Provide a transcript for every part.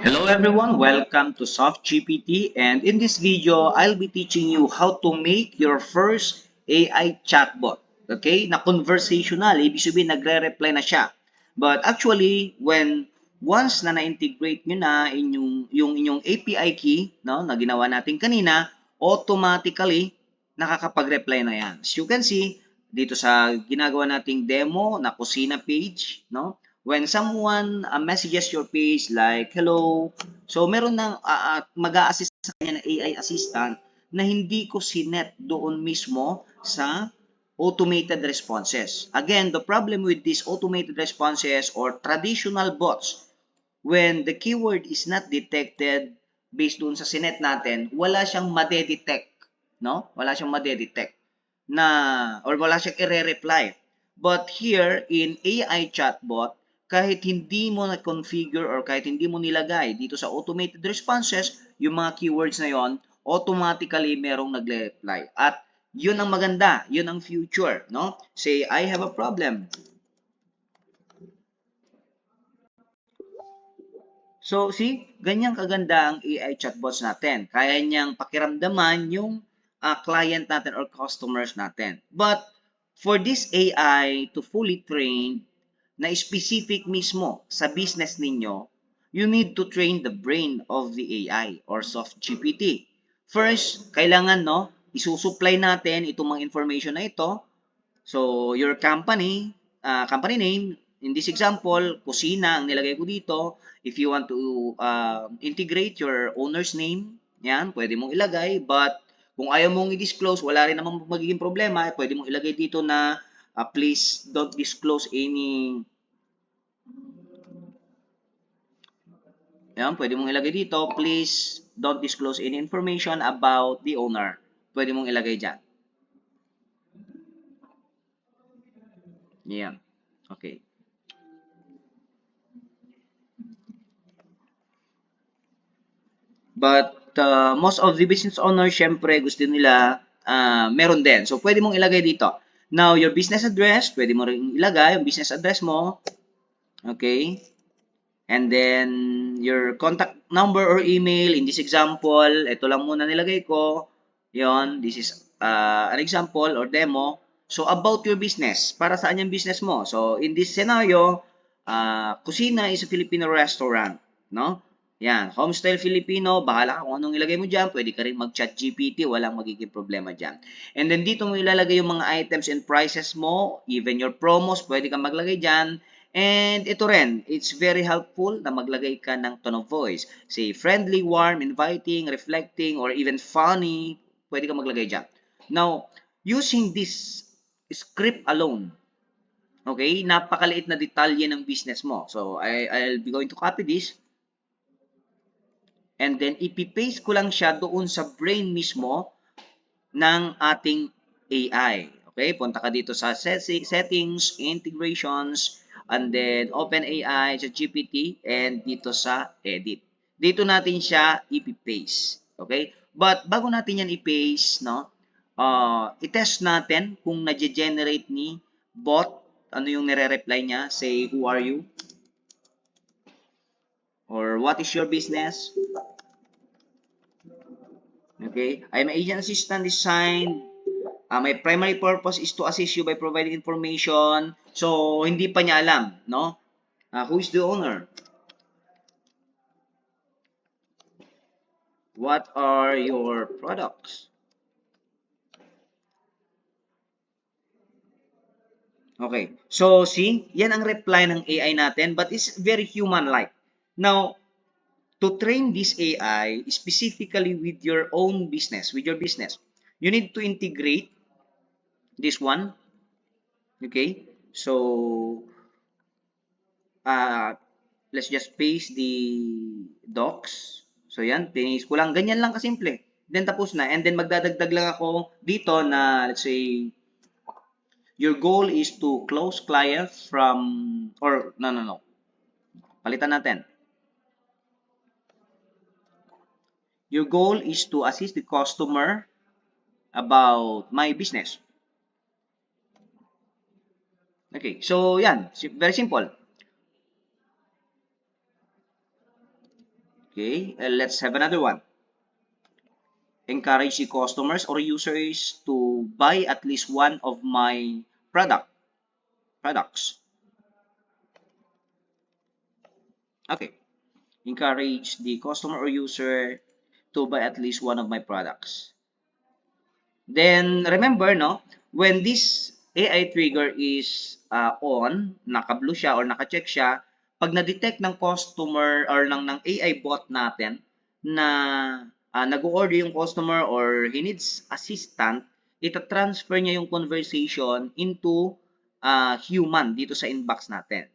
Hello everyone, welcome to SoftGPT, and in this video, I'll be teaching you how to make your first AI chatbot. Okay? Na conversational, ibig sabihin nagre-reply na siya. But actually, once na na-integrate nyo na yung inyong API key, no, na ginawa natin kanina, automatically nakakapag-reply na yan. As you can see, dito sa ginagawa nating demo na Kusina page, no? When someone messages your page like, hello, so meron ng mag-a-assist sa kanya ng AI assistant na hindi ko sinet doon mismo sa automated responses. Again, the problem with these automated responses or traditional bots, when the keyword is not detected based doon sa sinet natin, wala siyang madedetect, no? Wala siyang madedetect na or wala siyang i-reply. But here in AI chatbot, kahit hindi mo na-configure or kahit hindi mo nilagay dito sa automated responses, yung mga keywords na yon, automatically merong nagle-reply. At yun ang maganda, yun ang future, no? Say, I have a problem. So, see, ganyan kaganda ang AI chatbots natin. Kaya niyang pakiramdaman yung client natin or customers natin. But, for this AI to fully train na specific mismo sa business ninyo, you need to train the brain of the AI or soft GPT. First, kailangan, no, isusupply natin itong mga information na ito. So, your company name, in this example, Kusina ang nilagay ko dito. If you want to integrate your owner's name, yan, pwede mong ilagay. But, kung ayaw mong i-disclose, wala rin namang magiging problema, pwede mong ilagay dito na please don't disclose any. Yan, pwede mong ilagay dito, please don't disclose any information about the owner. Pwede mong ilagay dyan. Yan. Okay. But most of the business owners, syempre, gusto nila meron din. So, pwede mong ilagay dito. Now, your business address, pwede mo rin ilagay yung business address mo. Okay? And then, your contact number or email. In this example, ito lang muna nilagay ko. Yon, this is an example or demo. So, about your business. Para saan yung business mo? So, in this scenario, Kusina is a Filipino restaurant. No? Yan, Homestyle Filipino, bahala ka kung anong ilagay mo dyan. Pwede ka rin mag-chat GPT, walang magiging problema dyan. And then dito mo ilalagay yung mga items and prices mo, even your promos, pwede kang maglagay dyan. And ito rin, it's very helpful na maglagay ka ng tone of voice. Say, friendly, warm, inviting, reflecting, or even funny, pwede kang maglagay dyan. Now, using this script alone, okay, napakaliit na detalye ng business mo. So, I'll be going to copy this. And then, ipipaste ko lang siya doon sa brain mismo ng ating AI. Okay, punta ka dito sa settings, integrations, and then OpenAI, sa GPT, and dito sa edit. Dito natin siya ipipaste. Okay? But bago natin yan i-paste, no, i-test natin kung na-generate ni bot, ano yung nire-reply niya, say, who are you? Or what is your business? Okay, I'm an agent assistant design. My primary purpose is to assist you by providing information. So, hindi pa niya alam, no? Who is the owner? What are your products? Okay. So, see, yan ang reply ng AI natin, but it's very human-like. Now, to train this AI specifically with your own business, with your business, you need to integrate this one. Okay? So, let's just paste the docs. So, yan, paste ko lang. Ganyan lang kasimple. Then, tapos na. And then, magdadagdag lang ako dito na, let's say, your goal is to close clients from, or, no. Palitan natin. Your goal is to assist the customer about my business. Okay, so yan, very simple. Okay, let's have another one. Encourage the customers or users to buy at least one of my products. Okay, encourage the customer or user to buy at least one of my products. Then remember, no, when this AI trigger is on, naka-blue siya or naka-check siya, pag na-detect ng customer or ng AI bot natin na nag-order yung customer or he needs assistant, ita-transfer niya yung conversation into human dito sa inbox natin.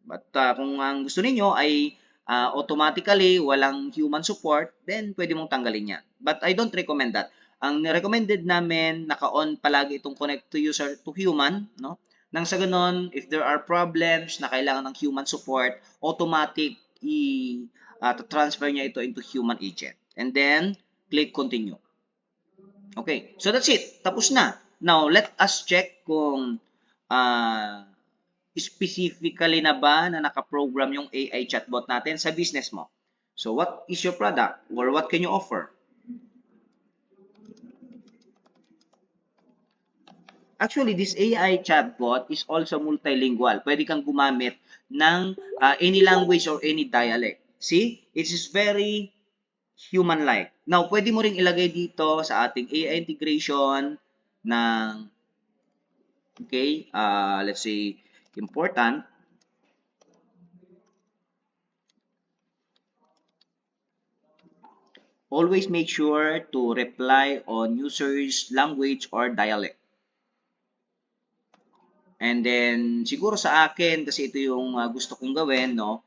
But kung ang gusto niyo ay automatically walang human support, then pwede mong tanggalin yan. But I don't recommend that. Ang recommended namin, naka-on palagi itong connect to user to human, no? Nang sa ganon, if there are problems na kailangan ng human support, automatic transfer niya ito into human agent. And then, click continue. Okay, so that's it. Tapos na. Now, let us check kung specifically na ba na nakaprogram yung AI chatbot natin sa business mo. So, what is your product or what can you offer? Actually, this AI chatbot is also multilingual. Pwede kang gumamit ng any language or any dialect. See? It is very human-like. Now, pwede mo ring ilagay dito sa ating AI integration ng, okay, let's say, important. Always make sure to reply on user's language or dialect. And then, siguro sa akin, kasi ito yung gusto kong gawin, no?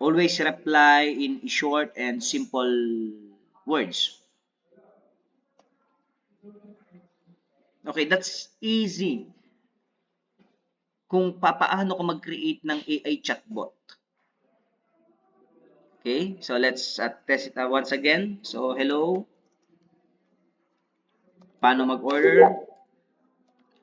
Always reply in short and simple words. Okay, that's easy. Kung paano ko mag-create ng AI chatbot. Okay, so let's test it once again. So, hello. Paano mag-order?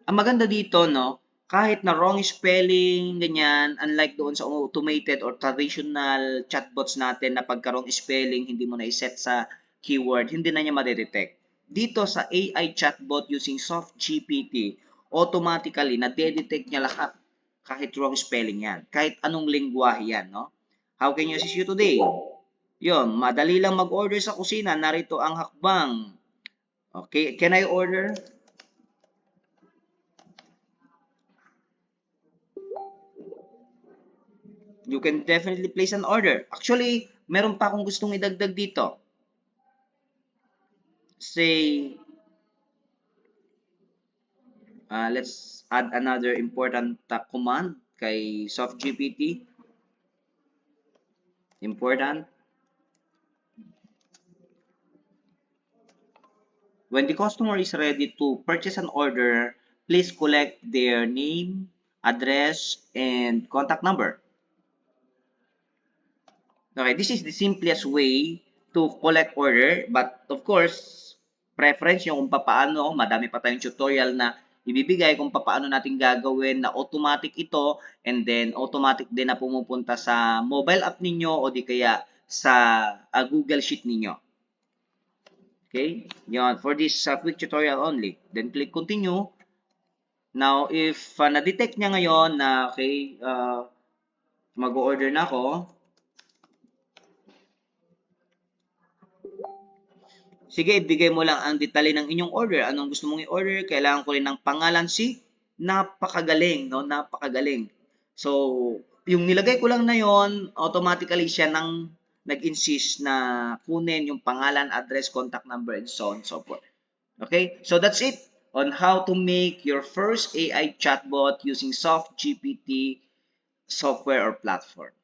Ang maganda dito, no, kahit na wrong spelling, ganyan, unlike doon sa automated or traditional chatbots natin na pagka wrong spelling, hindi mo na iset sa keyword, hindi na niya ma-detect. Dito sa AI chatbot using SoftGPT, automatically na-detect niya lahat kahit wrong spelling yan, kahit anong lengguwahe yan, no? How can you assist you today? Yun, madali lang mag-order sa kusina, narito ang hakbang. Okay, can I order? You can definitely place an order. Actually, meron pa akong gustong idagdag dito. Say, let's add another important command kay SoftGPT. Important. When the customer is ready to purchase an order, please collect their name, address, and contact number. Okay, this is the simplest way to collect order, but of course, preference yung kung paano, madami pa tayong tutorial na ibibigay kung paano natin gagawin na automatic ito and then automatic din na pumupunta sa mobile app ninyo o di kaya sa Google Sheet ninyo. Okay? Yan, for this quick tutorial only. Then click continue. Now, if na-detect niya ngayon na okay, mag-order na ako, sige, ibigay mo lang ang detalye ng inyong order. Anong gusto mong i-order? Kailangan ko rin ng pangalan. Napakagaling, no? Napakagaling. So, yung nilagay ko lang na yon, automatically siya nang nag-insist na kunin yung pangalan, address, contact number, and so on and so forth. Okay? So, that's it on how to make your first AI chatbot using SoftGPT software or platform.